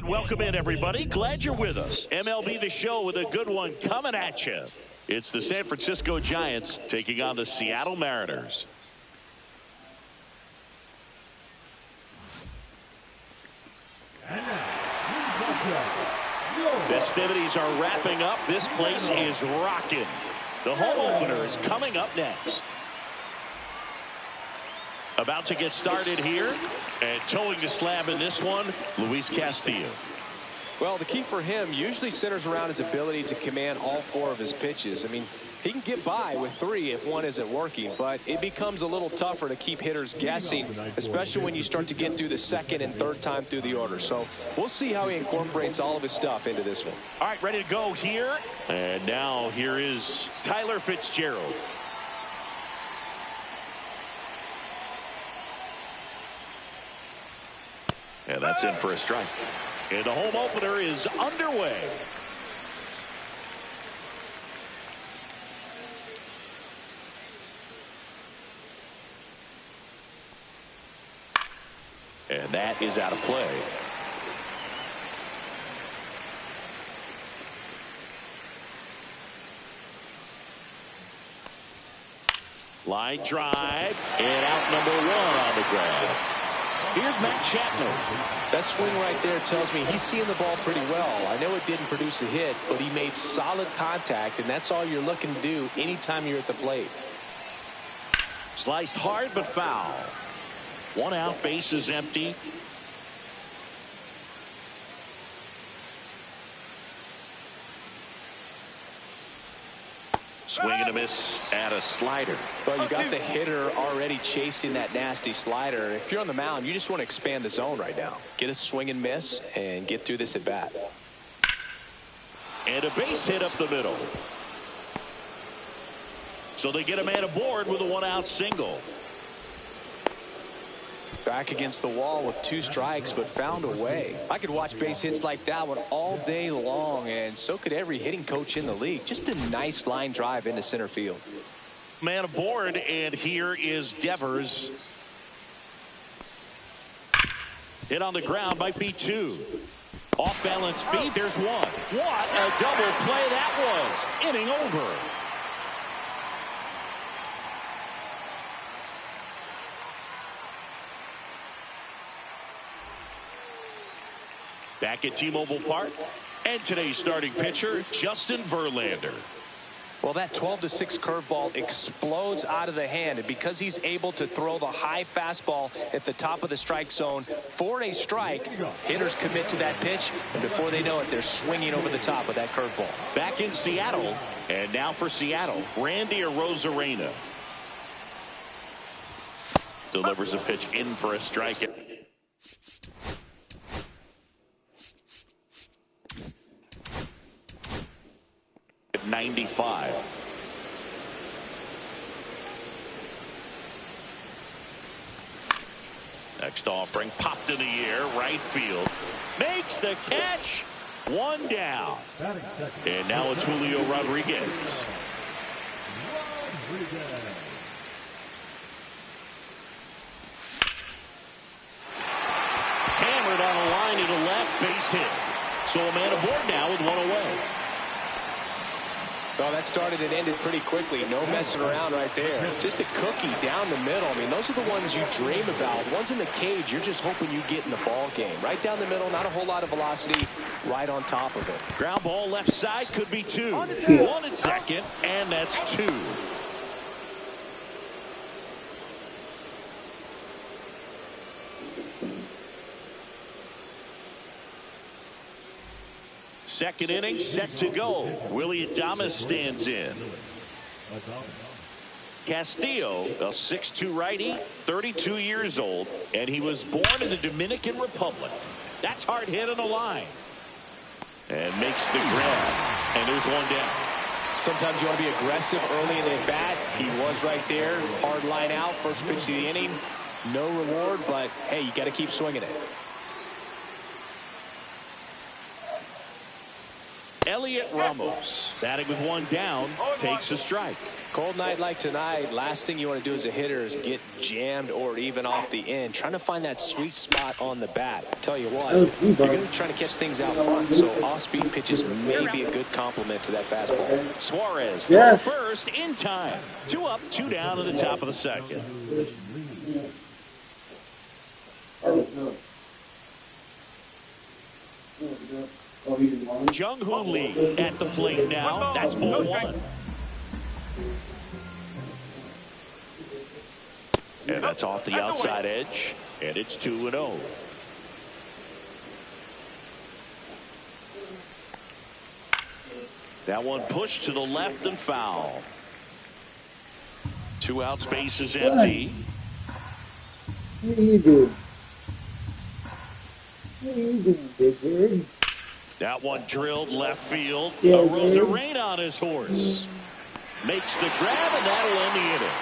And welcome in, everybody. Glad you're with us. MLB The Show with a good one coming at you. It's the San Francisco Giants taking on the Seattle Mariners. Festivities are wrapping up. This place is rocking. The home opener is coming up next. About to get started here, and towing the slab in this one, Luis Castillo. Well, the key for him usually centers around his ability to command all four of his pitches. I mean, he can get by with three if one isn't working, but it becomes a little tougher to keep hitters guessing, especially when you start to get through the second and third time through the order. So we'll see how he incorporates all of his stuff into this one. All right, ready to go here. And now here is Tyler Fitzgerald. And that's in for a strike. And the home opener is underway. And that is out of play. Line drive, and out number one on the ground. Here's Matt Chapman. That swing right there tells me he's seeing the ball pretty well. I know it didn't produce a hit, but he made solid contact, and that's all you're looking to do anytime you're at the plate. Sliced hard but foul. One out, base is empty. Swing and a miss at a slider. Well, you got the hitter already chasing that nasty slider. If you're on the mound, you just want to expand the zone right now. Get a swing and miss and get through this at bat. And a base hit up the middle. So they get a man aboard with a one-out single. Back against the wall with two strikes, but found a way. I could watch base hits like that one all day long, and so could every hitting coach in the league. Just a nice line drive into center field. Man aboard, and here is Devers. Hit on the ground, might be two. Off balance feet, there's one. What a double play that was. Inning over. Back at T-Mobile Park, and today's starting pitcher, Justin Verlander. Well, that 12-6 curveball explodes out of the hand, and because he's able to throw the high fastball at the top of the strike zone for a strike, hitters commit to that pitch, and before they know it, they're swinging over the top of that curveball. Back in Seattle, and now for Seattle, Randy Arozarena. Delivers a pitch in for a strike. 95. Next offering popped in the air, right field, makes the catch, one down, and now it's Julio Rodriguez. Hammered on a line to the left, base hit. So a man aboard now with one away. Well, that started and ended pretty quickly. No messing around right there. Just a cookie down the middle. I mean, those are the ones you dream about. Ones in the cage, you're just hoping you get in the ball game. Right down the middle, not a whole lot of velocity, right on top of it. Ground ball left side, could be two. One at second, and that's two. Second inning set to go. Willie Adames stands in. Castillo, a 6'2" righty, 32 years old, and he was born in the Dominican Republic. That's hard hit on the line. And makes the grab. And there's one down. Sometimes you want to be aggressive early in the at-bat. He was right there. Hard line out. First pitch of the inning. No reward, but, hey, you got to keep swinging it. Elliot Ramos, batting with one down, takes a strike. Cold night like tonight, last thing you want to do as a hitter is get jammed or even off the end. Trying to find that sweet spot on the bat. Tell you what, you're going to be trying to catch things out front, so off-speed pitches may be a good complement to that fastball. Suarez throws first in time. 2 up, 2 down at the top of the second. Jung-Hoo Lee at the plate now. That's ball 1. And that's off the outside edge. And it's 2-0. That one pushed to the left and foul. 2 out, space is empty. What are you doing? What are you doing, big bird? That one drilled left field. A Rosarena on his horse. Makes the grab, and that'll end the inning.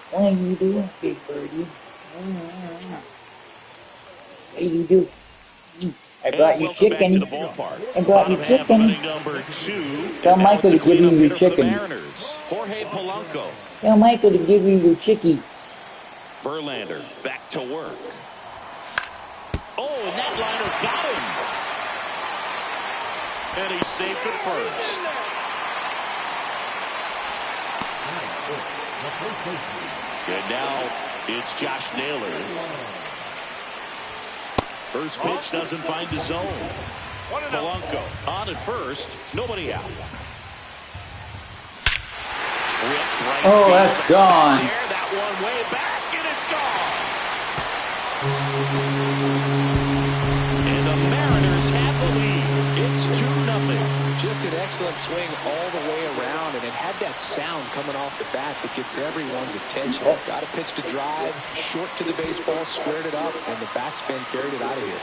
What are you doing, big birdie? What do you do? I brought you chicken. To the ballpark. I brought you chicken. Number 2. Tell Michael to give me your chicken. Jorge Polanco. Tell Michael to give me your chickie. Verlander back to work. Oh, and that liner got him. And he's safe at first. And now it's Josh Naylor. First pitch doesn't find the zone. Polanco on at first. Nobody out. Oh, that's gone. That one way back, and it's gone. And the Mariners have the lead. It's 2-0. Just an excellent swing all the way around, and it had that sound coming off the bat that gets everyone's attention. Got a pitch to drive, short to the baseball, squared it up, and the backspin carried it out of here.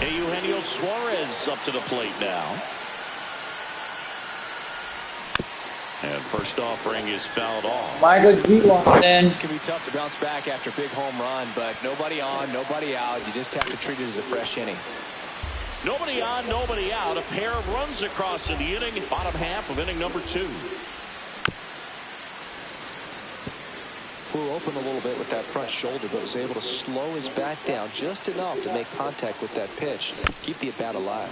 Eugenio Suarez up to the plate now. And first offering is fouled off. Michael's then. It can be tough to bounce back after a big home run, but nobody on, nobody out. You just have to treat it as a fresh inning. Nobody on, nobody out. A pair of runs across in the inning, bottom half of inning number 2. Flew open a little bit with that front shoulder, but was able to slow his bat down just enough to make contact with that pitch. Keep the at-bat alive.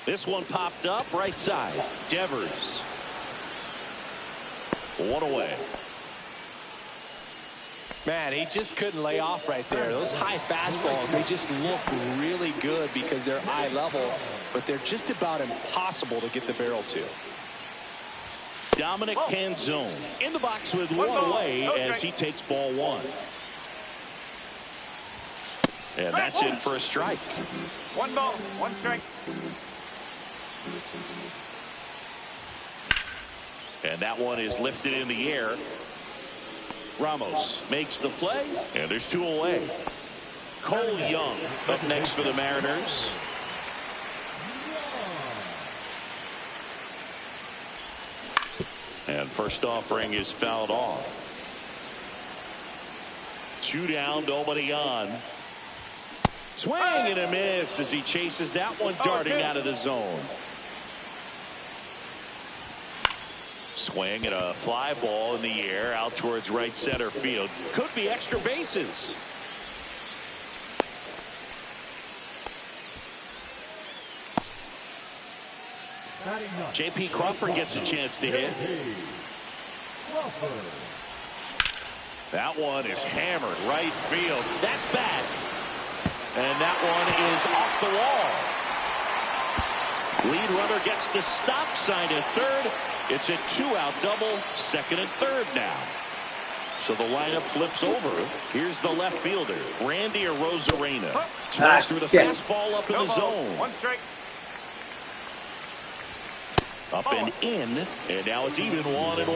This one popped up right side. Devers. 1 away. Man, he just couldn't lay off right there. Those high fastballs, they just look really good because they're eye level, but they're just about impossible to get the barrel to. Dominic Canzone in the box with 1 away as he takes ball 1. And that's in for a strike. 1 ball, 1 strike. And that one is lifted in the air. Ramos makes the play, and there's 2 away. Cole Young up next for the Mariners. And first offering is fouled off. 2 down, nobody on. Swing and a miss as he chases that one darting out of the zone. Swing and a fly ball in the air out towards right center field. Could be extra bases. J.P. Crawford gets a chance to hit. That one is hammered right field. That's bad. And that one is off the wall. Lead runner gets the stop sign at third. It's a 2-out double, second and third now. So the lineup flips over. Here's the left fielder, Randy Arozarena. Smashed through the fastball up in the zone. 1 strike. Up and in, and now it's even 1-1.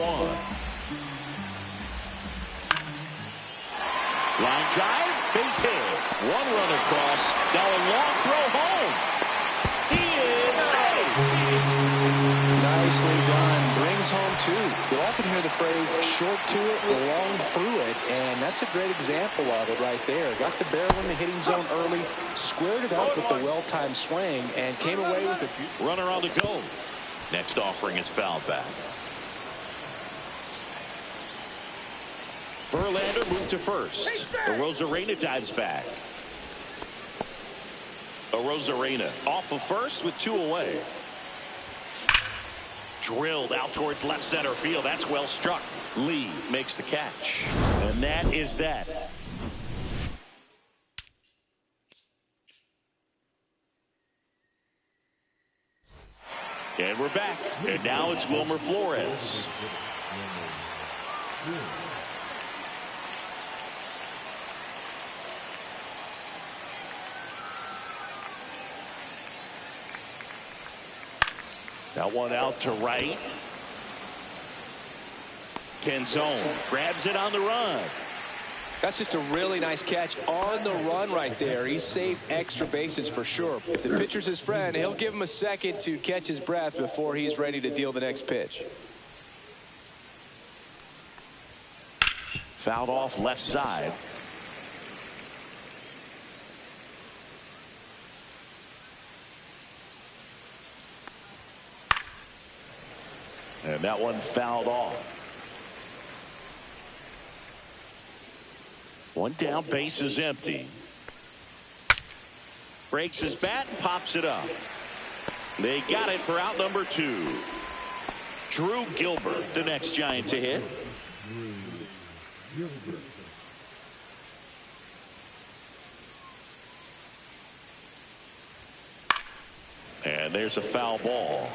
Line drive. Base hit. One run across. Now a long throw home. He is safe. Nicely done. Brings home two. You'll often hear the phrase short to it, long through it, and that's a great example of it right there. Got the barrel in the hitting zone early, squared it up with the well-timed swing, and came away with a runner on the go. Next offering is fouled back. Verlander moved to first. Arozarena dives back. Arozarena off of first with 2 away. Drilled out towards left center field. That's well struck. Lee makes the catch. And that is that. And we're back. And now it's Wilmer Flores. That one out to right. Canzone grabs it on the run. That's just a really nice catch on the run right there. He saved extra bases for sure. If the pitcher's his friend, he'll give him a second to catch his breath before he's ready to deal the next pitch. Fouled off left side. And that one fouled off. One down, base is empty. Breaks his bat and pops it up. They got it for out number 2. Drew Gilbert, the next Giant to hit. And there's a foul ball.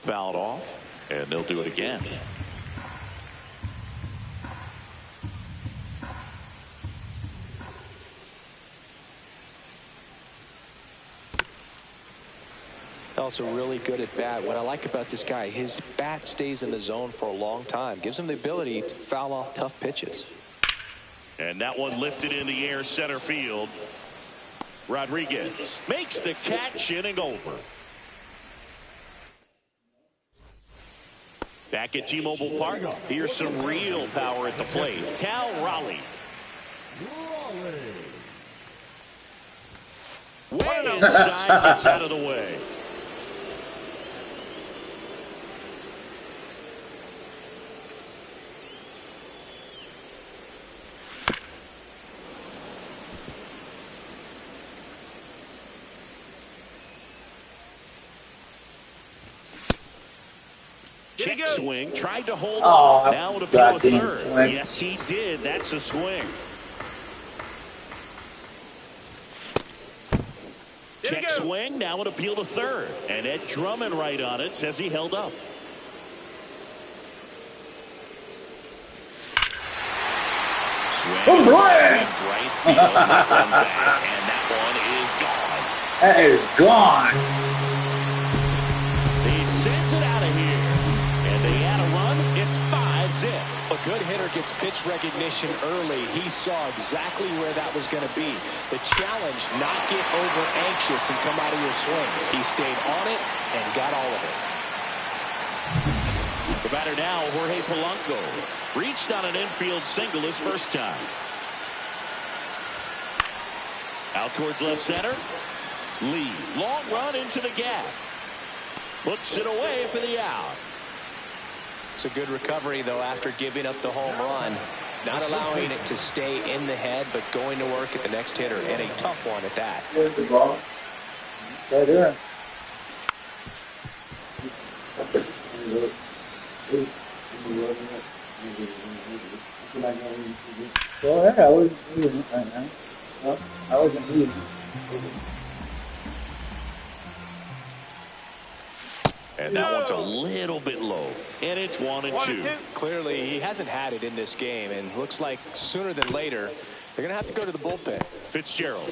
Fouled off, and they'll do it again. Also really good at bat. What I like about this guy, his bat stays in the zone for a long time. Gives him the ability to foul off tough pitches. And that one lifted in the air center field. Rodriguez makes the catch, inning over. Back at T-Mobile Park, here's some real power at the plate. Cal Raleigh. Way inside, gets out of the way. Check swing, tried to hold on. Now to appeal a third. Swing. Yes, he did. That's a swing. Check swing, now an appeal to third. And Ed Drummond right on it, says he held up. Swing. Right field. That one back, and that one is gone. That is gone. He sends it out of here. And they add a run. It's 5-zip. A good hitter gets pitch recognition early. He saw exactly where that was going to be. The challenge, not get over anxious and come out of your swing. He stayed on it and got all of it. The batter now, Jorge Polanco. Reached on an infield single his first time. Out towards left center. Lee, long run into the gap. Puts it away for the out. It's a good recovery, though, after giving up the home run. Not allowing it to stay in the head, but going to work at the next hitter, and a tough one at that. There's the ball. Right there. Go ahead. I wasn't reading it right now. No, I wasn't reading it. And that one's a little bit low. And it's 1-2. Clearly, he hasn't had it in this game, and looks like sooner than later, they're going to have to go to the bullpen. Fitzgerald.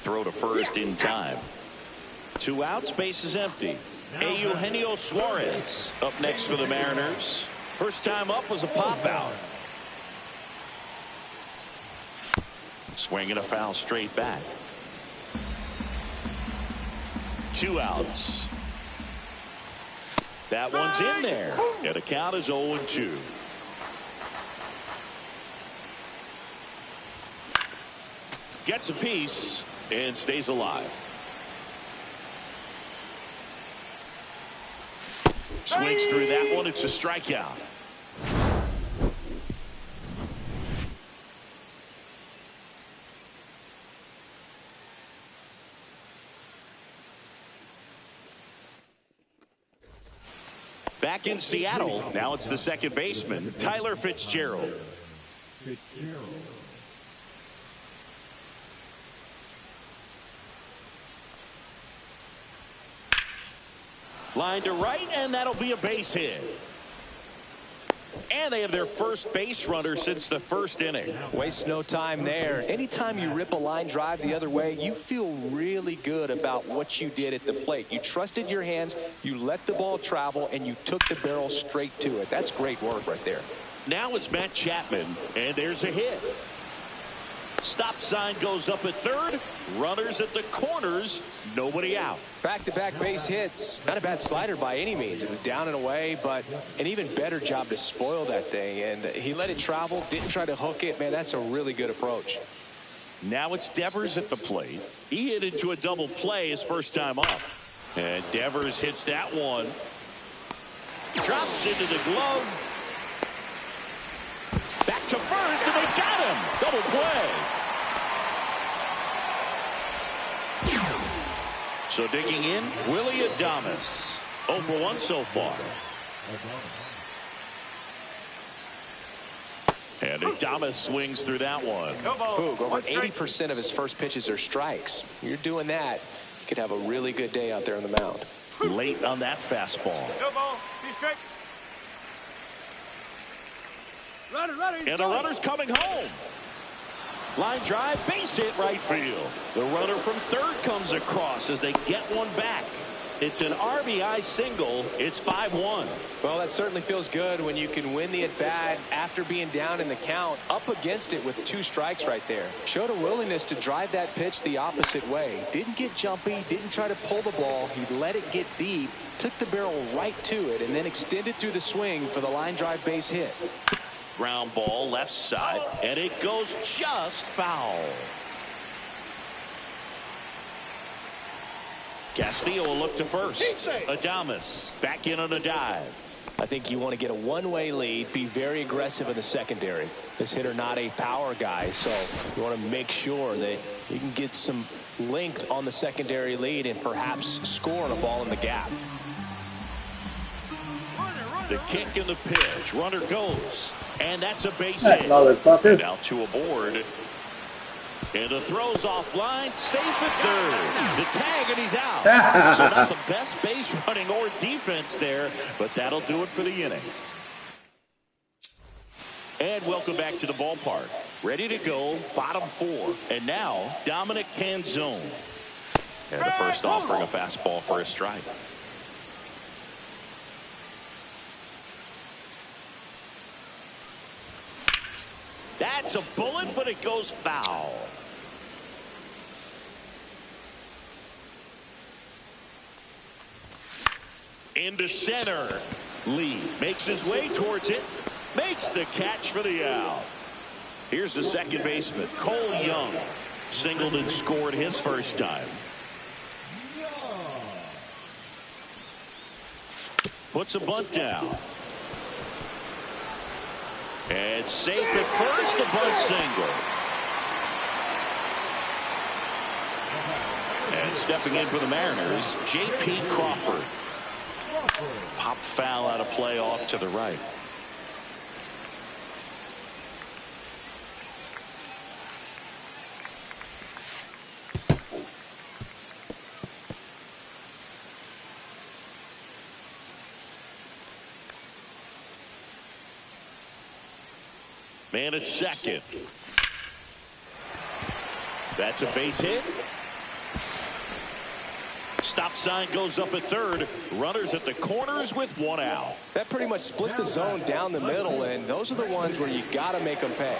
Throw to first in time. 2 outs, base is empty. Eugenio Suarez up next for the Mariners. First time up was a pop out. Swing and a foul straight back. 2 outs. That one's in there. And the count is 0-2. Gets a piece and stays alive. Swings through that one. It's a strikeout. Back in Seattle, now it's the second baseman, Tyler Fitzgerald. Line to right, and that'll be a base hit. And they have their first base runner since the first inning. Waste no time there. Anytime you rip a line drive the other way, you feel really good about what you did at the plate. You trusted your hands, you let the ball travel, and you took the barrel straight to it. That's great work right there. Now it's Matt Chapman, and there's a hit. Stop sign goes up at third. Runners at the corners. Nobody out. Back-to-back base hits. Not a bad slider by any means. It was down and away, but an even better job to spoil that thing. And he let it travel, didn't try to hook it. Man, that's a really good approach. Now it's Devers at the plate. He hit into a double play his first time up. And Devers hits that one. Drops into the glove. Back to first, and they got him. Double play. So digging in, Willie Adames. 0 for 1 so far. And Adames swings through that one. Boog, over 80% of his first pitches are strikes. You're doing that, you could have a really good day out there on the mound. Late on that fastball. No ball, 2 strikes. And the runner's coming home. Line drive, base hit right field. The runner from third comes across as they get one back. It's an RBI single. It's 5-1. Well, that certainly feels good when you can win the at-bat after being down in the count, up against it with 2 strikes right there. Showed a willingness to drive that pitch the opposite way. Didn't get jumpy, didn't try to pull the ball. He let it get deep, took the barrel right to it, and then extended through the swing for the line drive base hit. Ground ball left side, and it goes just foul. Castillo will look to first. Adames back in on a dive. I think you want to get a one-way lead, be very aggressive in the secondary. This hitter not a power guy, so you want to make sure that you can get some length on the secondary lead and perhaps score on a ball in the gap. The kick and the pitch. Runner goes. And that's a base hit. Motherfucker. Now 2 aboard. And the throw's offline. Safe at third. The tag, and he's out. So not the best base running or defense there, but that'll do it for the inning. And welcome back to the ballpark. Ready to go, bottom 4. And now, Dominic Canzone. And the first offering a fastball for a strike. That's a bullet, but it goes foul. Into center. Lee makes his way towards it. Makes the catch for the out. Here's the second baseman, Cole Young. Singled and scored his first time. Puts a bunt down. And safe at first, the bunt single. And stepping in for the Mariners, J.P. Crawford. Pop foul out of play off to the right. Man at second. That's a base hit. Stop sign goes up at third. Runners at the corners with one out. That pretty much split the zone down the middle, and those are the ones where you got to make them pay.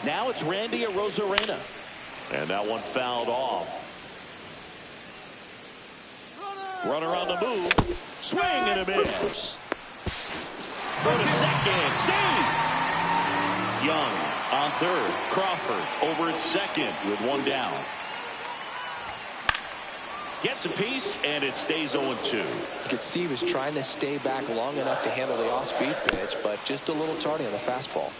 Now it's Randy Arozarena. And that one fouled off. Runner on the move. Swing and a miss. Go to second. Save. Young on third. Crawford over at second with one down. Gets a piece, and it stays 0-2. You could see he was trying to stay back long enough to handle the off-speed pitch, but just a little tardy on the fastball.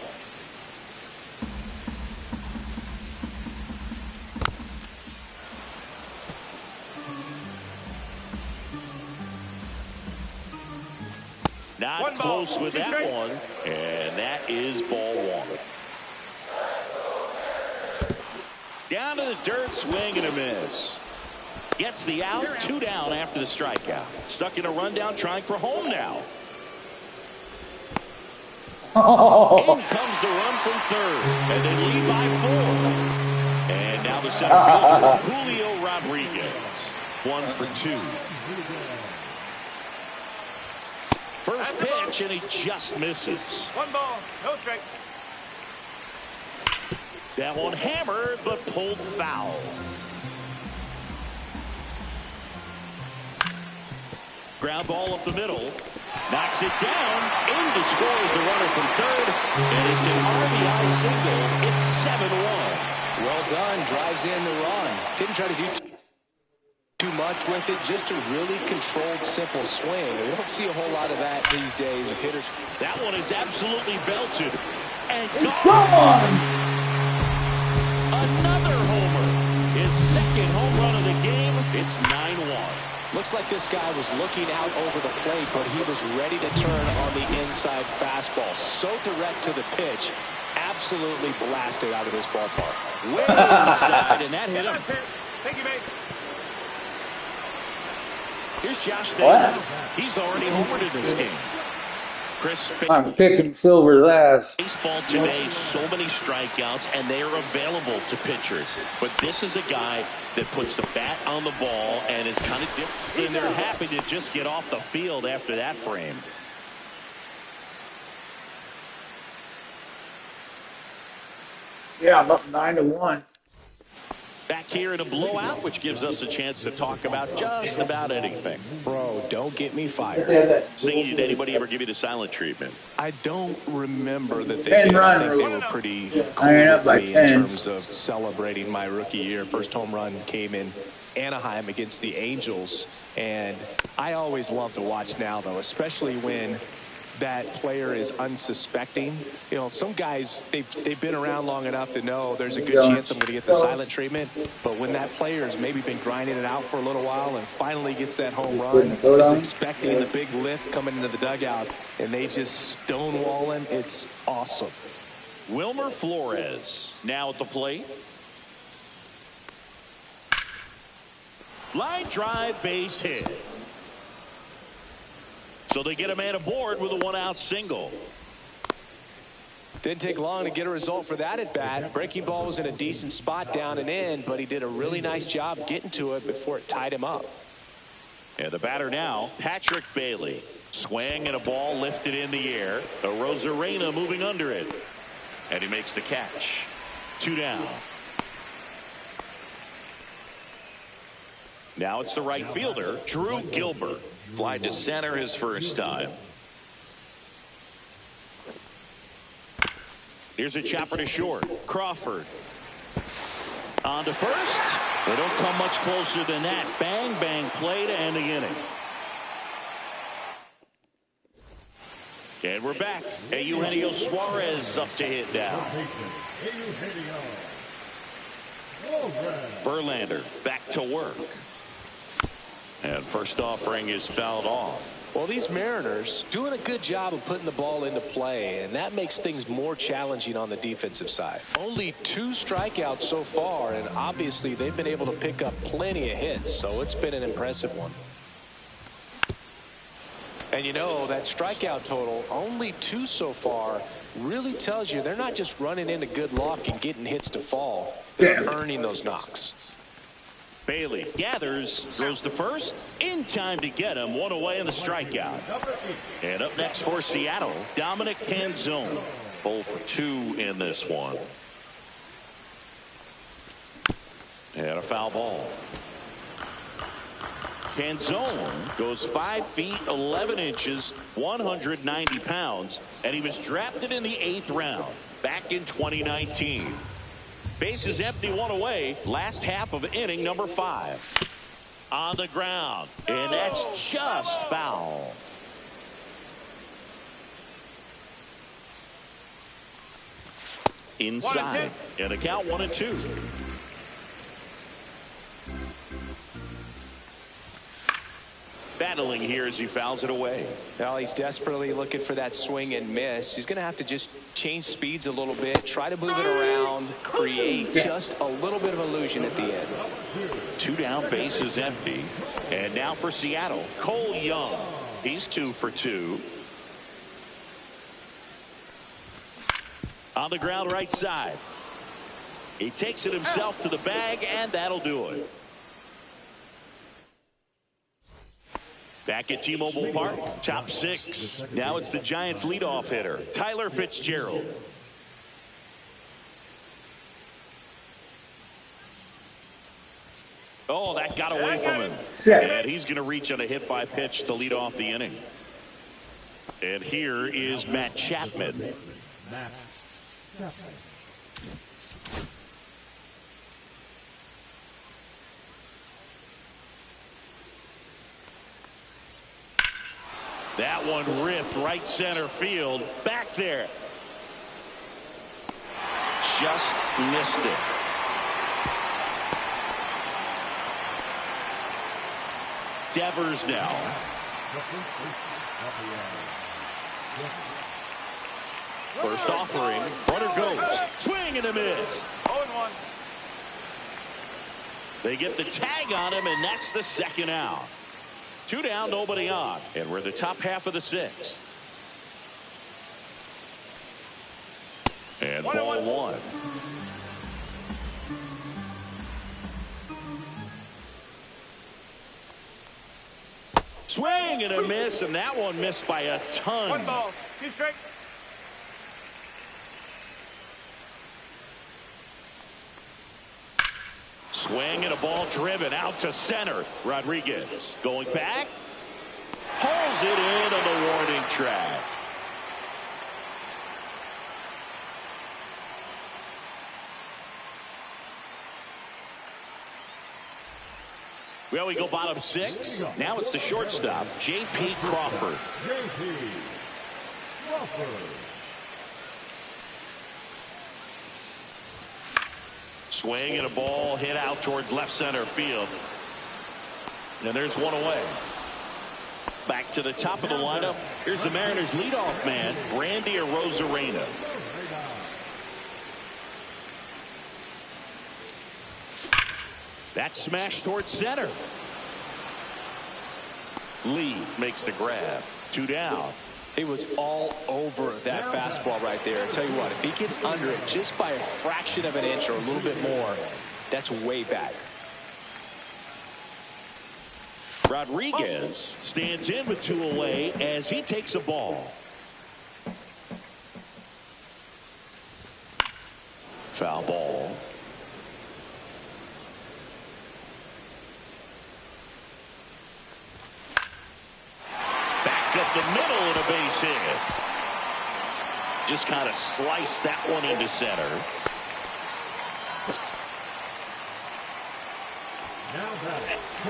Not close with that one, and that is ball one. Down to the dirt, swing and a miss. Gets the out, 2 down after the strikeout. Stuck in a rundown, trying for home now. In comes the run from third, and they lead by 4. And now the center fielder, Julio Rodriguez. 1 for 2. First pitch, and he just misses. 1 ball, no strike. That one hammered, but pulled foul. Ground ball up the middle. Knocks it down. In to score is the runner from third. And it's an RBI single. It's 7-1. Well done. Drives in the run. Didn't try to do too much with it. Just a really controlled, simple swing. We don't see a whole lot of that these days with hitters. That one is absolutely belted. And gone. Another homer. His second home run of the game. It's 9-1. Looks like this guy was looking out over the plate, but he was ready to turn on the inside fastball. So direct to the pitch. Absolutely blasted out of this ballpark. Way inside, and that hit him. Thank you, mate. Here's Josh Naylor. He's already homered in this game. Chris, I'm kicking Silver's ass. Baseball today, so many strikeouts, and they are available to pitchers. But this is a guy that puts the bat on the ball and is kind of different. And they're happy to just get off the field after that frame. Yeah, I'm up 9-1. Back here in a blowout, which gives us a chance to talk about just about anything. Bro, don't get me fired. Singing, did anybody ever give you the silent treatment? I don't remember that they did. I think they were pretty cool up by with me in 10. terms of celebrating my rookie year. First home run came in Anaheim against the Angels, and I always love to watch now, though, especially when that player is unsuspecting. You know, some guys, they've been around long enough to know there's a good chance I'm going to get the silent treatment. But when that player's maybe been grinding it out for a little while and finally gets that home run, is expecting the big lift coming into the dugout, and they just stonewalling, it's awesome. Wilmer Flores now at the plate. Line drive, base hit. So they get a man aboard with a 1-out single. Didn't take long to get a result for that at bat. Breaking ball was in a decent spot down and in, but he did a really nice job getting to it before it tied him up. And the batter now, Patrick Bailey. Swing and a ball lifted in the air. Arozarena moving under it. And he makes the catch. 2 down. Now it's the right fielder, Drew Gilbert. Fly to center his first time. Here's a chopper to short. Crawford. On to first. They don't come much closer than that. Bang, bang play to end the inning. And we're back. Eugenio Suarez up to hit now. Verlander back to work. And first offering is fouled off. Well, these Mariners doing a good job of putting the ball into play, and that makes things more challenging on the defensive side. Only 2 strikeouts so far, and obviously they've been able to pick up plenty of hits, so it's been an impressive one. And you know, that strikeout total, only 2 so far, really tells you they're not just running into good luck and getting hits to fall. They're earning those knocks. Bailey gathers, goes to first, in time to get him, 1 away in the strikeout. And up next for Seattle, Dominic Canzone. 0 for 2 in this one. And a foul ball. Canzone goes 5 feet 11 inches, 190 pounds, and he was drafted in the 8th round back in 2019. Bases empty, 1 away, last half of inning number 5. On the ground, and that's just foul. Inside, and a count 1-2. Battling here as he fouls it away. Well, he's desperately looking for that swing and miss. He's going to have to just change speeds a little bit, try to move it around, create just a little bit of illusion at the end. 2 down, bases empty. And now for Seattle, Cole Young. He's 2 for 2. On the ground, right side. He takes it himself to the bag, and that'll do it. Back at T-Mobile Park, top 6. Now it's the Giants' leadoff hitter, Tyler Fitzgerald. Oh, that got away from him. And he's going to reach on a hit-by pitch to lead off the inning. And here is Matt Chapman. That one ripped right center field. Back there. Just missed it. Devers now. First offering. Runner goes. Swing and a miss. 0-1. They get the tag on him, and that's the second out. 2 down, nobody on. And we're the top half of the 6th. And ball 1. Swing and a miss, and that one missed by a ton. 1 ball, 2 strike. Swing and a ball driven out to center. Rodriguez going back. Pulls it in on the warning track. Well, we go bottom 6. Now it's the shortstop, J.P. Crawford. Swing and a ball hit out towards left center field. And there's 1 away. Back to the top of the lineup. Here's the Mariners' leadoff man, Randy Arozarena. That smash towards center. Lee makes the grab. 2 down. He was all over that fastball right there. I tell you what, if he gets under it just by a fraction of an inch or a little bit more, that's way back. Rodriguez stands in with 2 away as he takes a ball. Foul ball. Back up the middle and a base hit. Just kind of sliced that one into center.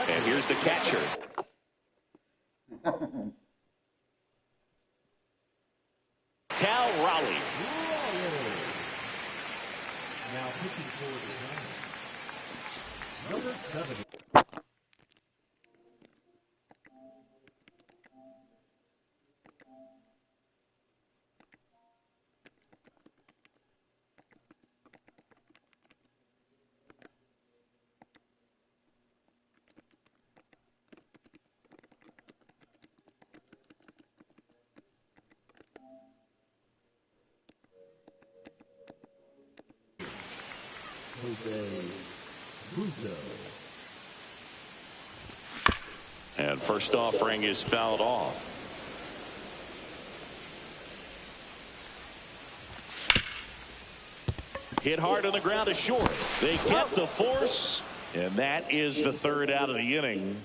And here's the catcher. Cal Raleigh. Now pitching for the Giants, number 70. And first offering is fouled off. Hit hard on the ground is short. They get the force, and that is the third out of the inning.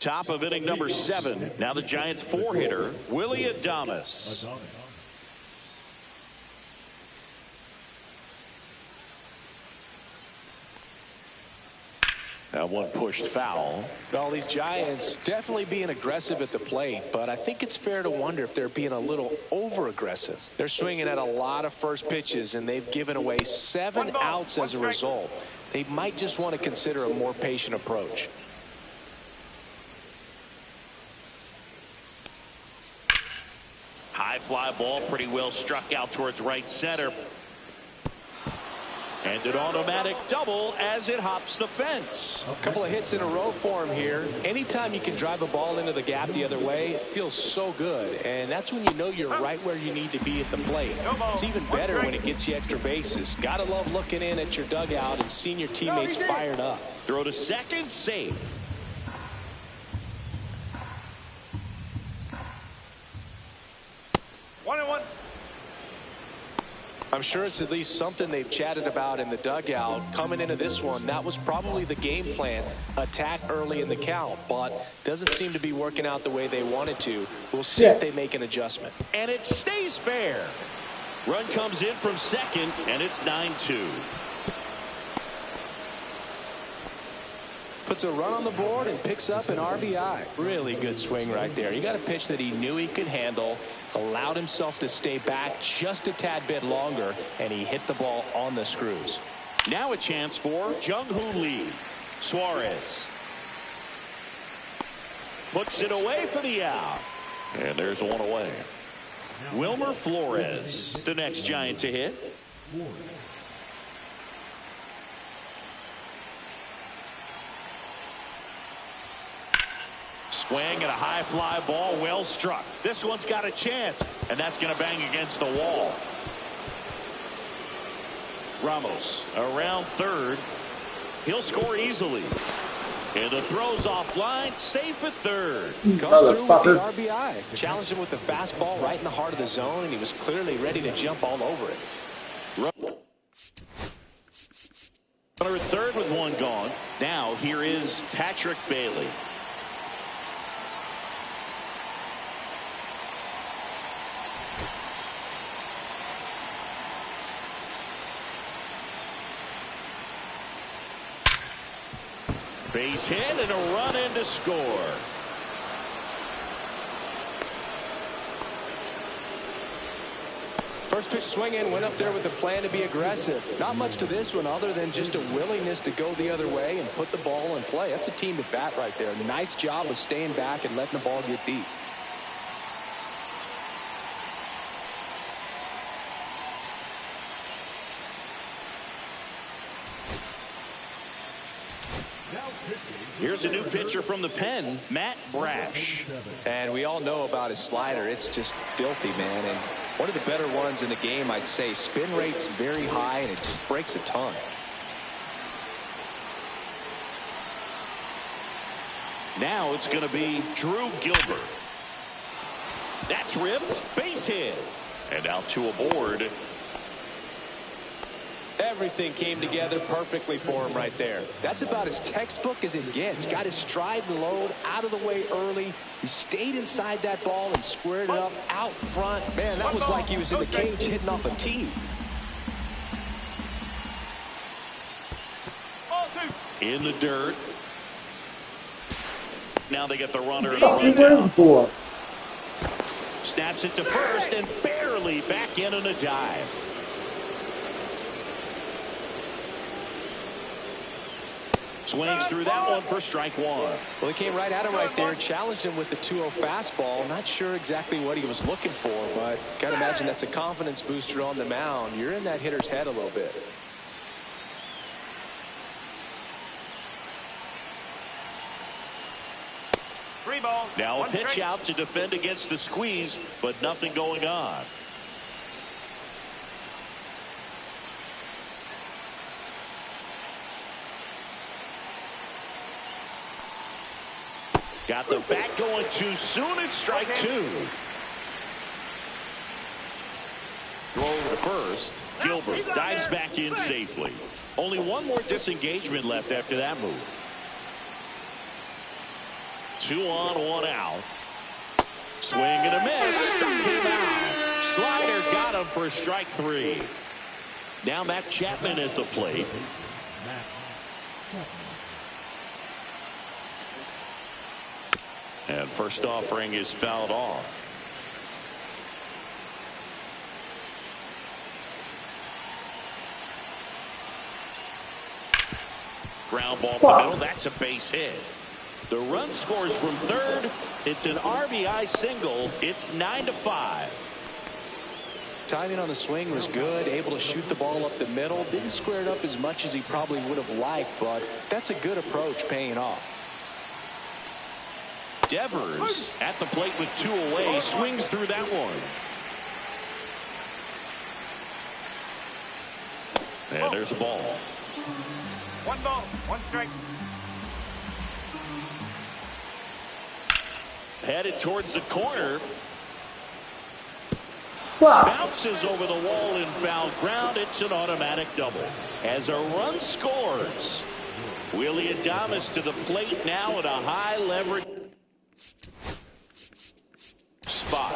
Top of inning number 7. Now the Giants 4-hitter, Willie Adames. That one pushed foul. Well, these Giants definitely being aggressive at the plate, but I think it's fair to wonder if they're being a little over-aggressive. They're swinging at a lot of first pitches, and they've given away 7 outs as a result. They might just want to consider a more patient approach. High fly ball, pretty well struck out towards right center. And an automatic double as it hops the fence. A couple of hits in a row for him here. Anytime you can drive a ball into the gap the other way, it feels so good. And that's when you know you're right where you need to be at the plate. It's even better when it gets you extra bases. Gotta love looking in at your dugout and seeing your teammates fired up. Throw to second, safe. I'm sure it's at least something they've chatted about in the dugout. Coming into this one, that was probably the game plan. Attack early in the count, but doesn't seem to be working out the way they wanted to. We'll see if they make an adjustment. And it stays fair. Run comes in from second, and it's 9-2. Puts a run on the board and picks up an RBI. Really good swing right there. He got a pitch that he knew he could handle, allowed himself to stay back just a tad bit longer, and he hit the ball on the screws. Now a chance for Jung-Hoo Lee. Suarez puts it away for the out. And there's one away. Wilmer Flores, the next Giant to hit. Swing at a high fly ball, well struck. This one's got a chance, and that's going to bang against the wall. Ramos around third. He'll score easily. And the throw's offline, safe at third. Comes through with the RBI. Challenged him with the fastball right in the heart of the zone, and he was clearly ready to jump all over it. Runner at third with one gone. Now here is Patrick Bailey. Base hit and a run in to score. First pitch swinging, went up there with the plan to be aggressive. Not much to this one other than just a willingness to go the other way and put the ball in play. That's a team at bat right there. Nice job of staying back and letting the ball get deep. Here's a new pitcher from the pen, Matt Brash. And we all know about his slider. It's just filthy, man. And one of the better ones in the game, I'd say. Spin rate's very high, and it just breaks a ton. Now it's going to be Drew Gilbert. That's ripped. Base hit. And out to a board. Everything came together perfectly for him right there. That's about as textbook as it gets. Got his stride and load out of the way early. He stayed inside that ball and squared it up out front. Man, that was like he was in the cage hitting off a tee. In the dirt. Now they get the runner in the run. Snaps it to first and barely back in on a dive. Swings through that one for strike one. Well, he came right at him right there, challenged him with the 2-0 fastball. Not sure exactly what he was looking for, but gotta imagine that's a confidence booster on the mound. You're in that hitter's head a little bit. 3 balls. Now a 1 pitch strike. out to defend against the squeeze, but nothing going on. Got the bat going too soon. It's strike 2. Throw over to first. Gilbert dives back in safely. Only one more disengagement left after that move. 2 on, 1 out. Swing and a miss. Struck him out. Slider got him for strike 3. Now Matt Chapman at the plate. And first offering is fouled off. Ground ball to the middle. That's a base hit. The run scores from third. It's an RBI single. It's 9-5. Timing on the swing was good. Able to shoot the ball up the middle. Didn't square it up as much as he probably would have liked, but that's a good approach, paying off. Devers at the plate with 2 away. Swings through that one. And there's a ball. 1 ball, 1 strike. Headed towards the corner. Wow. Bounces over the wall in foul ground. It's an automatic double. As a run scores. Willie Adames to the plate now at a high leverage spot.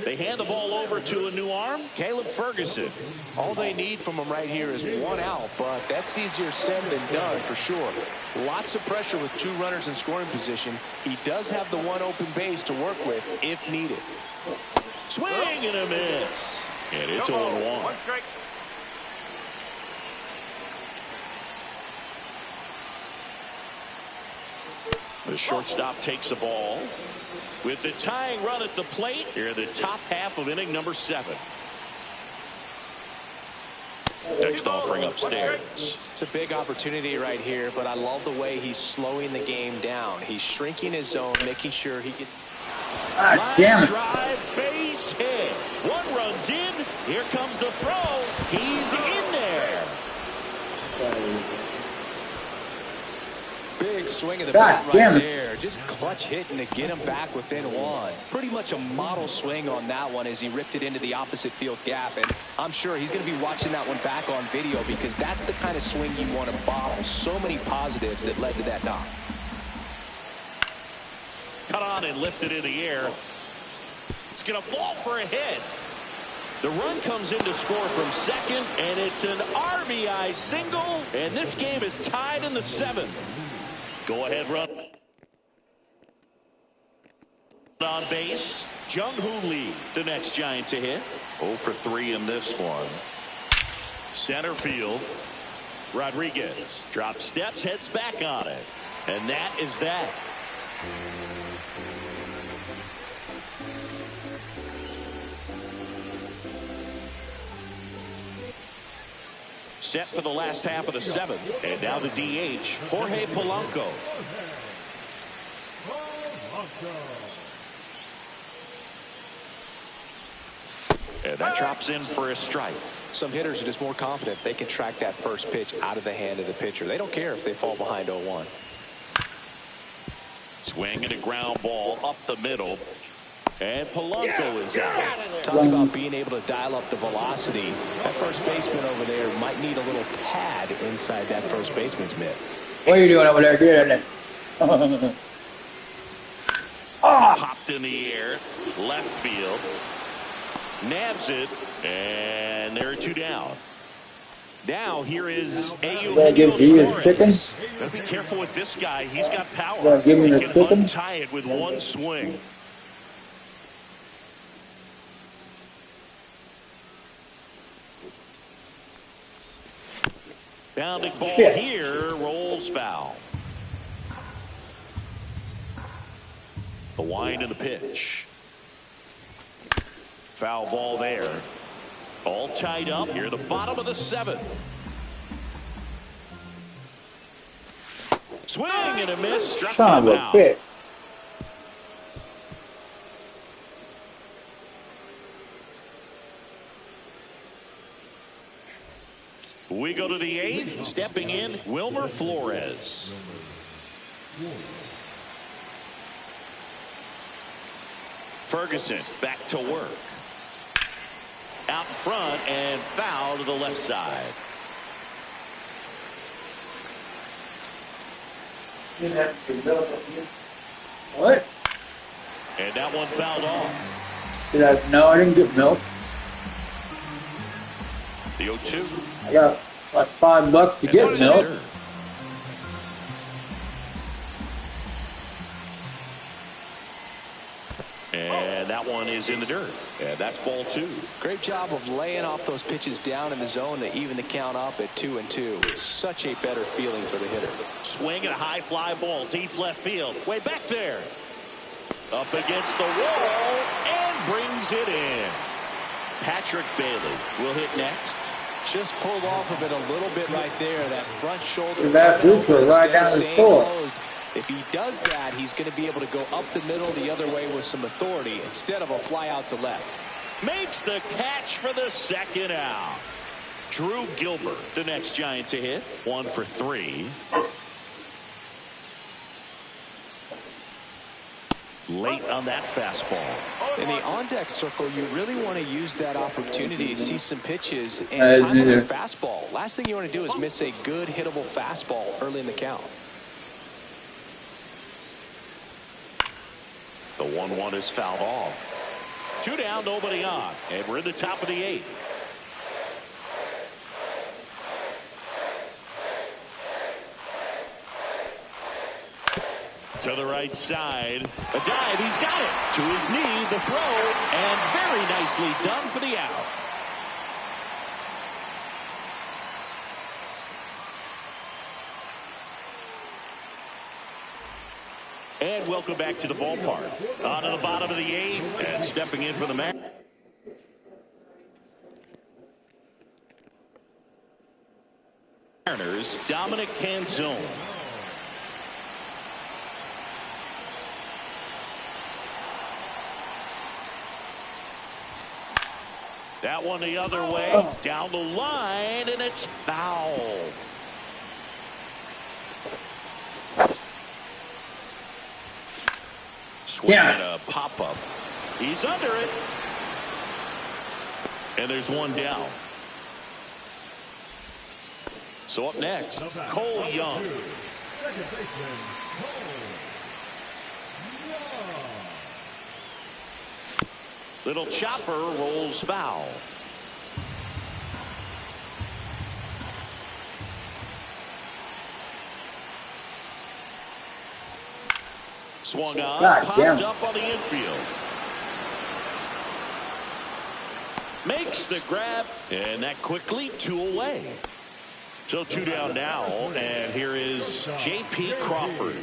They hand the ball over to a new arm, Caleb Ferguson. All they need from him right here is 1 out, but that's easier said than done for sure. Lots of pressure with 2 runners in scoring position. He does have the 1 open base to work with if needed. Swing and a miss. And it's 0-1. 1 strike. The shortstop takes the ball. With the tying run at the plate, here in the top half of inning number 7. Next offering upstairs. It's a big opportunity right here, but I love the way he's slowing the game down. He's shrinking his zone, making sure he gets. Ah, damn it. Drive, base hit. 1 runs in. Here comes the throw. He's in there. Big swing of the God bat damn right it. there. Just clutch hitting to get him back within 1. Pretty much a model swing on that one as he ripped it into the opposite field gap. And I'm sure he's going to be watching that one back on video because that's the kind of swing you want to bottle. So many positives that led to that knock. Cut on and lifted in the air. It's going to fall for a hit. The run comes in to score from second, and it's an RBI single, and this game is tied in the 7th. Go ahead, run. On base, Jung-Hoo Lee, the next Giant to hit. 0 for 3 in this one. Center field. Rodriguez drops steps, heads back on it. And that is that. Set for the last half of the 7th. And now the DH, Jorge Polanco. And that drops in for a strike. Some hitters are just more confident if they can track that first pitch out of the hand of the pitcher. They don't care if they fall behind 0-1. Swing and a ground ball up the middle. And Polanco is out. Talk about being able to dial up the velocity. That first baseman over there might need a little pad inside that first baseman's mitt. What are you doing over there? Get in it. Popped in the air. Left field. Nabs it. And there are 2 down. Now here is give me his chicken? Gotta be careful with this guy. He's got power. Gonna give me He the can chicken? untie it with 1 swing. Bounding ball here, rolls foul. The wind and the pitch. Foul ball there. All tied up here at the bottom of the 7th. Swing and a miss. Struck him out. We go to the 8th. Stepping in, Wilmer Flores. Ferguson back to work. Out in front and foul to the left side. What? And that one fouled off. No, I didn't get milk. The 0-2. I got like $5 to get milk. And that one is in the dirt. And that's ball 2. Great job of laying off those pitches down in the zone to even the count up at 2-2. Such a better feeling for the hitter. Swing and a high fly ball deep left field. Way back there. Up against the wall and brings it in. Patrick Bailey will hit next. Just pulled off of it a little bit right there. That front shoulder. That booster right down the store. If he does that, he's going to be able to go up the middle the other way with some authority instead of a fly out to left. Makes the catch for the 2nd out. Drew Gilbert, the next Giant to hit. 1 for 3. Late on that fastball. In the on-deck circle, you really want to use that opportunity to see some pitches and time on your fastball. Last thing you want to do is miss a good hittable fastball early in the count. The 1-1 is fouled off. 2 down, nobody on. And we're in the top of the 8th. To the right side. A dive. He's got it. To his knee. The throw. And very nicely done for the out. And welcome back to the ballpark. On to the bottom of the 8th. And stepping in for the man. Mariners, Dominic Canzone. That one the other way. Down the line, and it's foul. Swing and a pop-up. He's under it. And there's one down. So up next, Cole Young. Second baseman, Cole Young. Little chopper rolls foul. Swung on, popped up on the infield. Makes the grab, and that quickly 2 away. So 2 down now, and here is J.P. Crawford.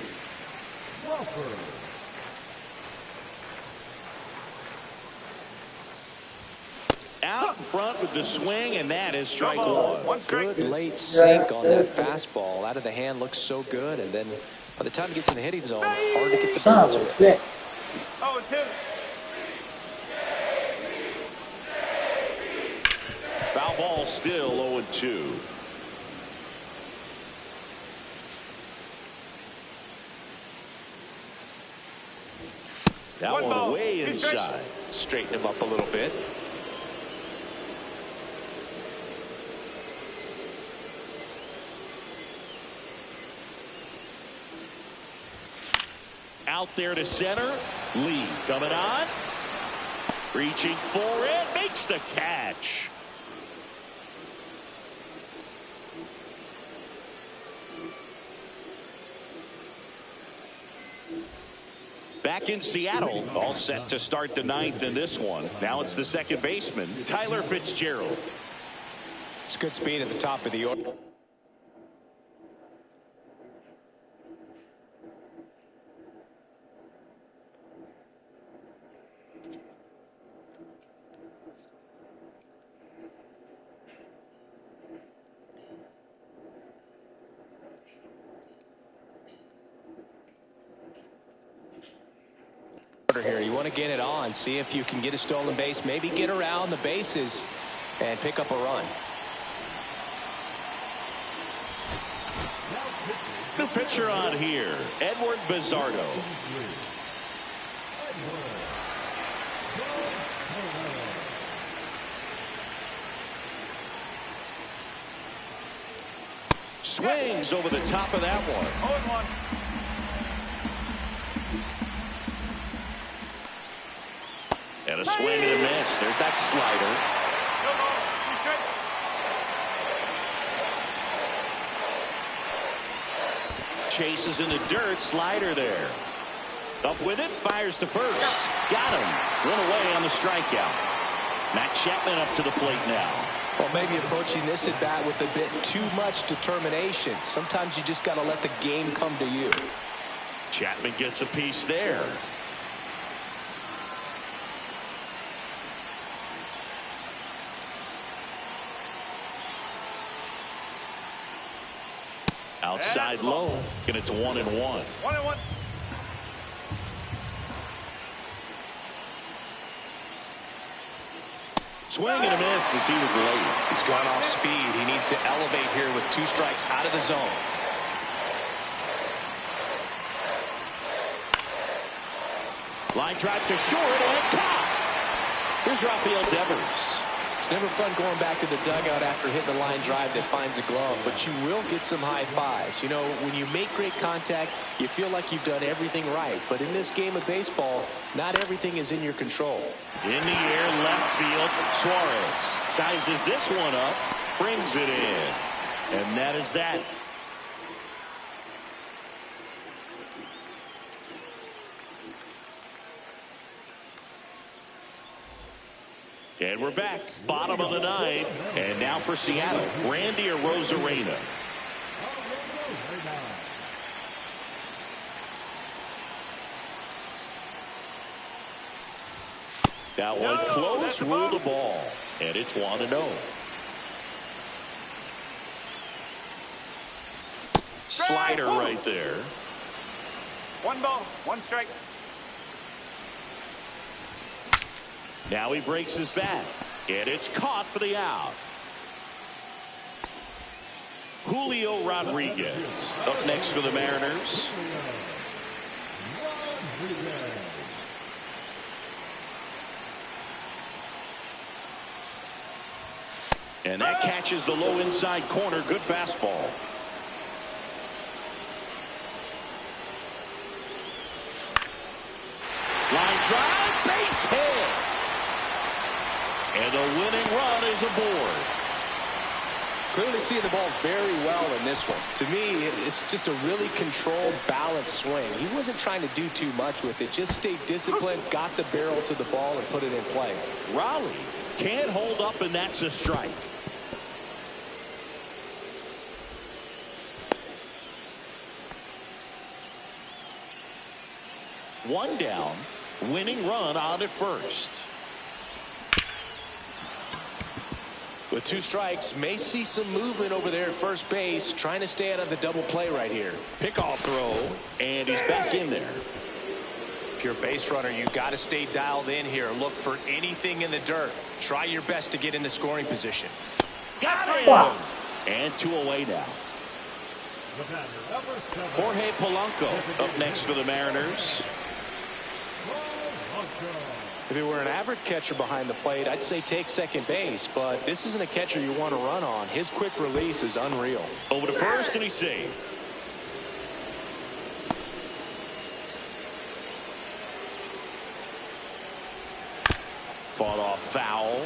Out in front with the swing, and that is strike 1. Good late sink on that fastball. Out of the hand, looks so good, and then by the time it gets in the hitting zone, hard to get the ball to it. 0-2. Foul ball still 0-2. That one way inside. Straighten him up a little bit. Out there to center. Lee coming on. Reaching for it. Makes the catch. Back in Seattle, all set to start the 9th in this one. Now it's the second baseman, Tyler Fitzgerald. It's good speed at the top of the order. order here. You want to get it on, see if you can get a stolen base, maybe get around the bases and pick up a run. New pitcher on here, Edward Bizardo. Swings over the top of that one. 0-1. And a swing and a miss. There's that slider. No ball. 2 strikes. Chases in the dirt. Slider there. Up with it. Fires to first. Got him. One away on the strikeout. Max Chapman up to the plate now. Well, maybe approaching this at bat with a bit too much determination. Sometimes you just got to let the game come to you. Chapman gets a piece there. Outside low, and it's 1-1. 1-1. Swing and a miss as he was late. He's gone off speed. He needs to elevate here with 2 strikes out of the zone. Line drive to short and caught. Here's Rafael Devers. It's never fun going back to the dugout after hitting a line drive that finds a glove, but you will get some high fives. You know, when you make great contact, you feel like you've done everything right. But in this game of baseball, not everything is in your control. In the air, left field, Suarez sizes this one up, brings it in. And that is that. And we're back, bottom of the 9th, and now for Seattle, Randy Arozarena. That one close, ruled the ball, and it's 1-0. Slider right there. 1 ball, 1 strike. Now he breaks his bat, and it's caught for the out. Julio Rodriguez up next for the Mariners. And that catches the low inside corner. Good fastball. Line drive, base hit. And the winning run is aboard. Clearly seeing the ball very well in this one. To me, it's just a really controlled, balanced swing. He wasn't trying to do too much with it. Just stayed disciplined, got the barrel to the ball, and put it in play. Raleigh can't hold up, and that's a strike. One down, winning run out at first. With 2 strikes, may see some movement over there at first base, trying to stay out of the double play right here. Pickoff throw, and he's back in there. If you're a base runner, you got to stay dialed in here. Look for anything in the dirt. Try your best to get in the scoring position. Got him! And 2 away now. Jorge Polanco up next for the Mariners. If it were an average catcher behind the plate, I'd say take second base, but this isn't a catcher you want to run on. His quick release is unreal. Over to first, and he's saved. Fought off foul.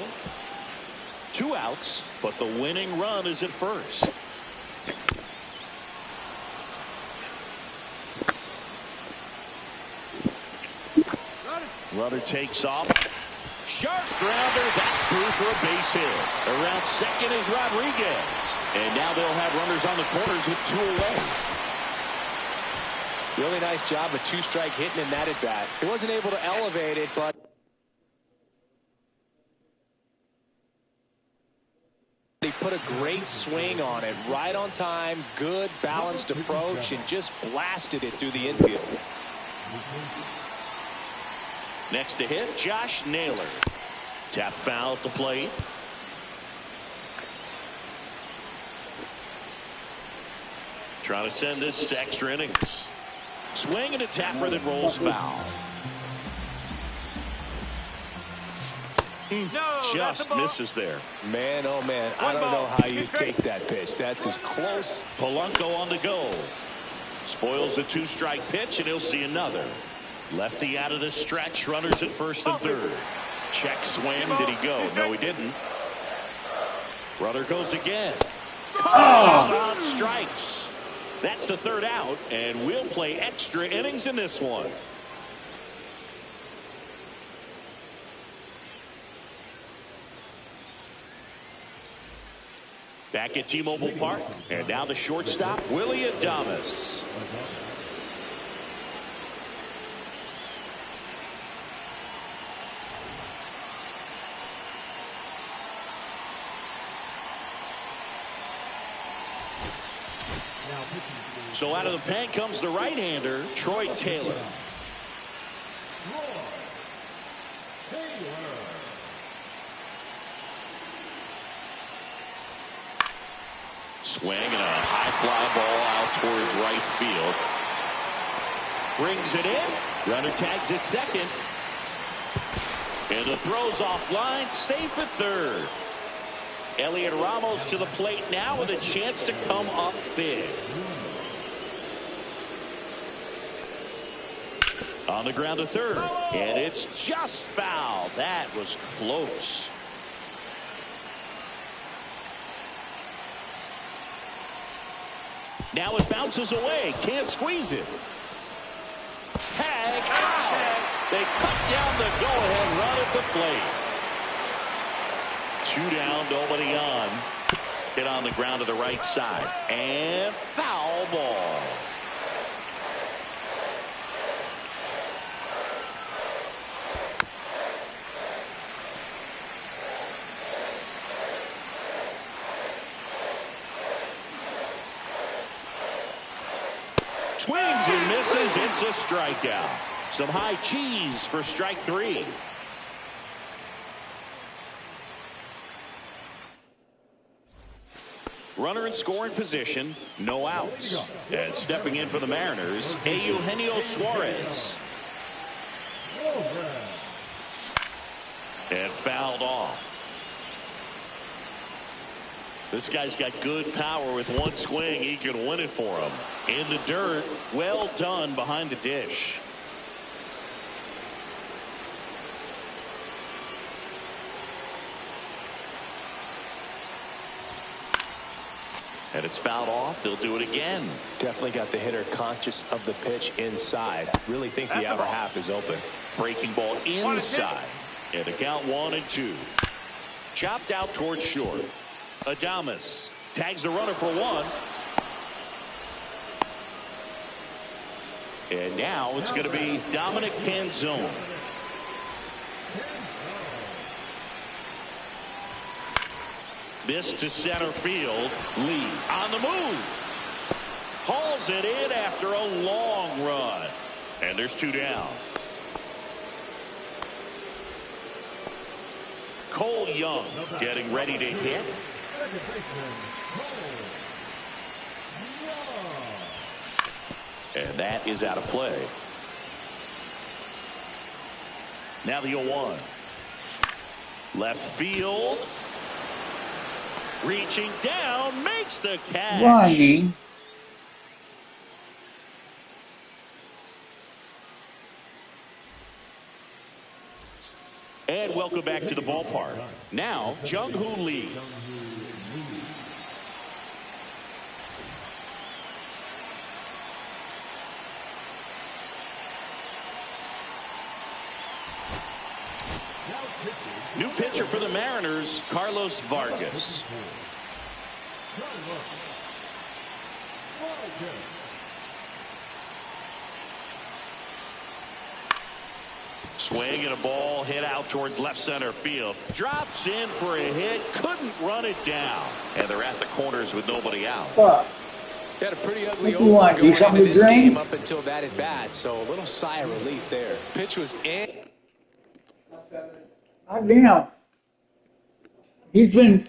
2 outs, but the winning run is at first. Runner takes off. Sharp grounder. That's through for a base hit. Around second is Rodriguez. And now they'll have runners on the corners with 2 away. Really nice job of 2-strike hitting in that at bat. He wasn't able to elevate it, but he put a great swing on it. Right on time, good balanced approach, and just blasted it through the infield. Next to hit, Josh Naylor. Tap foul at the plate. Trying to send this to extra innings. Swing and a tapper that rolls foul. No, Just misses there. Man, oh man, I don't know how you take that pitch. That's as close. Polanco on the go. Spoils the 2-strike pitch, and he'll see another. Lefty out of the stretch. Runners at first and third. Check swing. Did he go? No, he didn't. Runner goes again. On strikes. That's the third out, and we'll play extra innings in this one. Back at T-Mobile Park, and now the shortstop, Willie Adames. So out of the pen comes the right-hander, Troy Taylor. Swing and a high fly ball out towards right field. Brings it in. Runner tags at second. And the throw's offline, safe at third. Elliot Ramos to the plate now with a chance to come up big. On the ground to third. And it's just foul. That was close. Now it bounces away. Can't squeeze it. Tag out. They cut down the go-ahead run at the plate. 2 down, nobody on. Hit on the ground to the right side. And foul ball. Swings and misses. It's a strikeout. Some high cheese for strike 3. Runner in scoring position. No outs. And stepping in for the Mariners, Eugenio Suarez. And fouled off. This guy's got good power. With one swing, he can win it for him. In the dirt, well done behind the dish. And it's fouled off. They'll do it again. Definitely got the hitter conscious of the pitch inside. Really think the outer half is open. Breaking ball inside. And the count 1-2. Chopped out towards short. Adames tags the runner for 1. And now it's going to be Dominic Canzone. This to center field. Lee on the move. Hauls it in after a long run. And there's 2 down. Cole Young getting ready to hit. And that is out of play. Now the 0-1. Left field. Reaching down, makes the catch. Running. And welcome back to the ballpark. Now, Jung-Hoo Lee. New pitcher for the Mariners, Carlos Vargas. Swing and a ball hit out towards left center field. Drops in for a hit. Couldn't run it down. And they're at the corners with nobody out. Fuck. They had a pretty ugly What you want, going do something into to this drink? game up until that at bat, so a little sigh of relief there. Pitch was in. Goddamn. He's been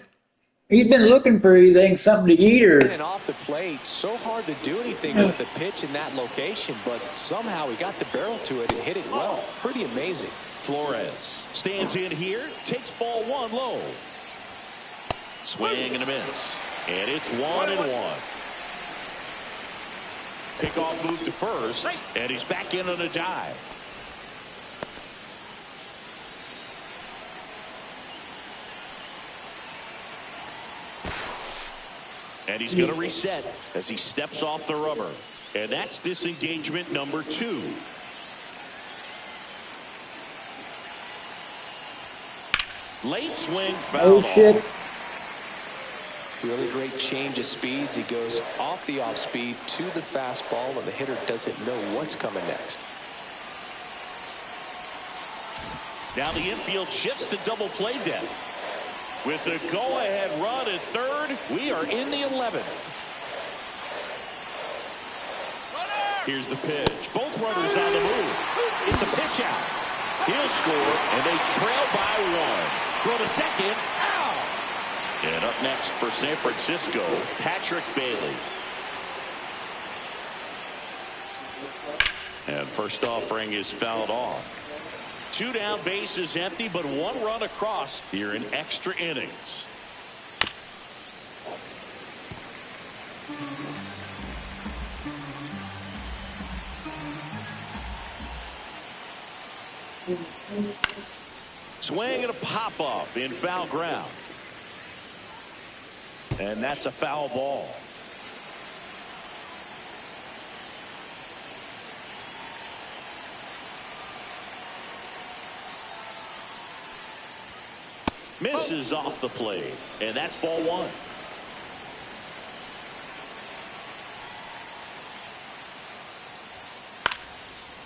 looking for anything, something to eat or. And off the plate, so hard to do anything with the pitch in that location, but somehow he got the barrel to it and hit it well. Pretty amazing. Flores stands in here, takes ball one low. Swing and a miss. And it's 1-1. Pickoff move to first, and he's back in on a dive. And he's going to reset as he steps off the rubber. And that's disengagement number 2. Late swing foul. Oh, shit. Really great change of speeds. He goes off the off speed to the fastball, and the hitter doesn't know what's coming next. Now the infield shifts to double play depth. With the go-ahead run at third, we are in the 11th. Here's the pitch. Both runners on the move. It's a pitch out. He'll score, and they trail by 1. Throw to second. Out. And up next for San Francisco, Patrick Bailey. And first offering is fouled off. 2 down, bases empty, but 1 run across here in extra innings. Swing and a pop-up in foul ground. And that's a foul ball. Misses off the plate, and that's ball 1.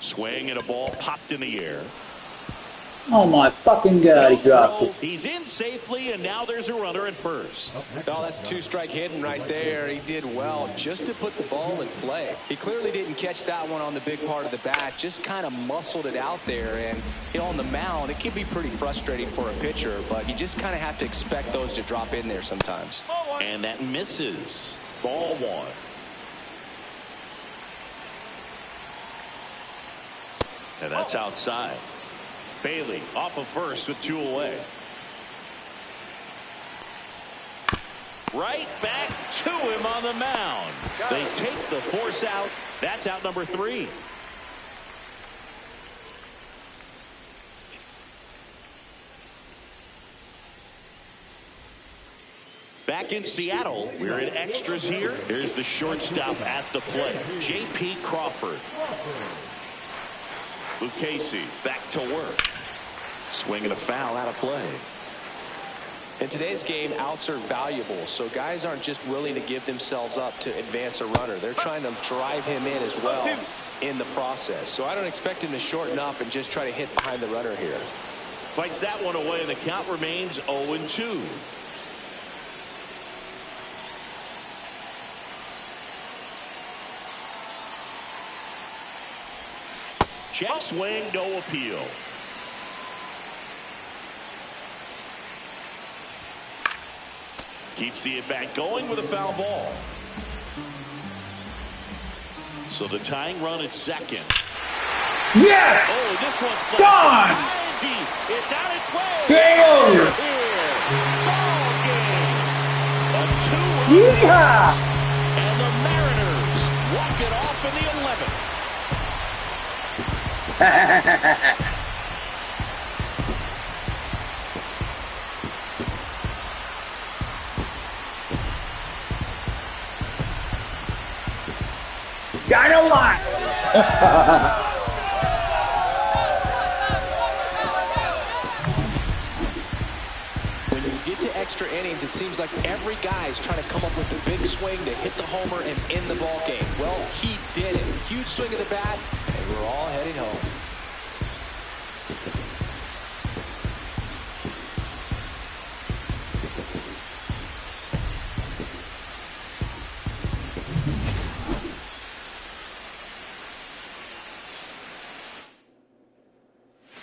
Swing and a ball popped in the air. Oh my fucking God, he dropped it. He's in safely, and now there's a runner at first. Oh, that's 2-strike hitting right there. He did well just to put the ball in play. He clearly didn't catch that one on the big part of the bat, just kind of muscled it out there. And, you know, on the mound, it can be pretty frustrating for a pitcher, but you just kind of have to expect those to drop in there sometimes. And that misses. Ball 1. And that's outside. Bailey off of first with 2 away. Right back to him on the mound. They take the force out. That's out number 3. Back in Seattle, we're in extras here. Here's the shortstop at the plate, J.P. Crawford. Lucchesi back to work. Swinging a foul out of play. In today's game, outs are valuable, so guys aren't just willing to give themselves up to advance a runner. They're trying to drive him in as well in the process. So I don't expect him to shorten up and just try to hit behind the runner here. Fights that one away, and the count remains 0-2. Check swing, no appeal. Keeps the at-bat going with a foul ball. So the tying run at second. Yes! Oh, this one's gone! Deep. It's on its way. Game over! Here. Ball game. A 2-run Yeehaw! race. And the Mariners walk it off in the 11th. Dynamite! When you get to extra innings, it seems like every guy's trying to come up with a big swing to hit the homer and end the ball game. Well, he did it. Huge swing of the bat, and we're all headed home.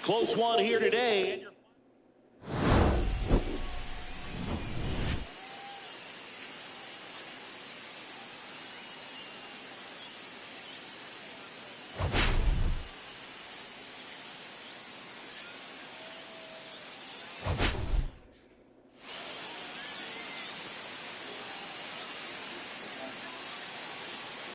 Close one here today.